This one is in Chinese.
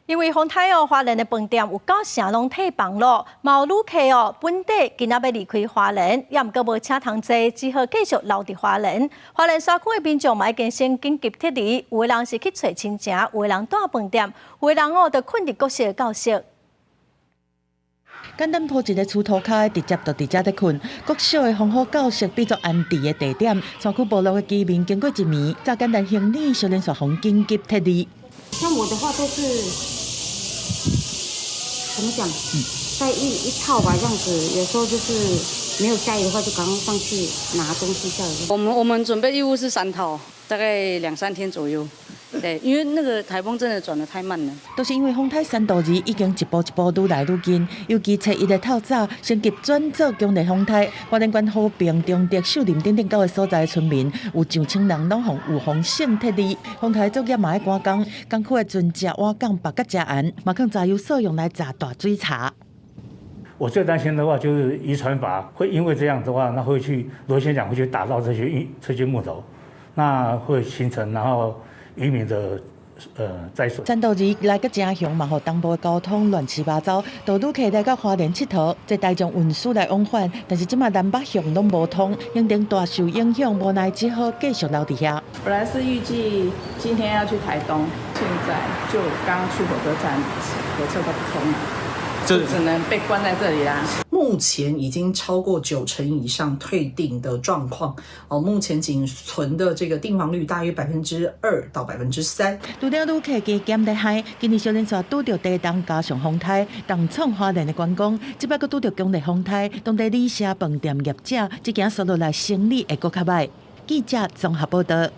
因为风台花莲的饭店有到城拢退房咯，有旅客本地今仔要离开花莲，也毋过无请通坐，只好继续留伫花莲。花莲山区的民众嘛已经先紧急撤离，有的人是去找亲情，有的人住饭店，有的人就困伫国小教室。简单铺一个厝涂骹，直接就伫遮伫困。国小的防火教室变作安置的地点，山区部落的居民经过一暝，早简单行李，小连续风紧急撤离。像我的话都是怎么讲？带一套吧，这样子。有时候就是没有下雨的话，就赶快上去拿东西下来。我们准备义务是3套，大概2、3天左右。对，因为那个台风真的转得太慢了。都是因为风台3度2已经一步一步愈来愈近，尤其初一的透早，先急转做强烈风台，花莲县和平、中德、秀林等9个所在的村民，有上千人拢从有风险撤离。风台作业嘛爱赶工，工区的船只瓦港白甲加盐，嘛用炸油所用来炸大水茶。我最担心的话就是渔船筏会因为这样的话，那会去螺旋桨会去打到这些木头，那会形成然后渔民的灾损。3度2来个真凶嘛，互东部的交通乱七八糟，都旅客来到花莲佚佗，坐大众运输来往返，但是即马南北向拢无通，行程大受影响，无奈只好继续留伫遐。本来是预计今天要去台东，现在就刚去火车站，火车都不通了。就只能被关在这里啦。目前已经超过90%以上退订的状况，目前仅存的这个订房率大约2%到3%。除了旅客加减在海，今年小连续拄到地动加上风台，重创花莲的观光。这摆佫拄到强烈风台，当地旅社、饭店业者即件收落来生意会佫较歹。记者综合报道。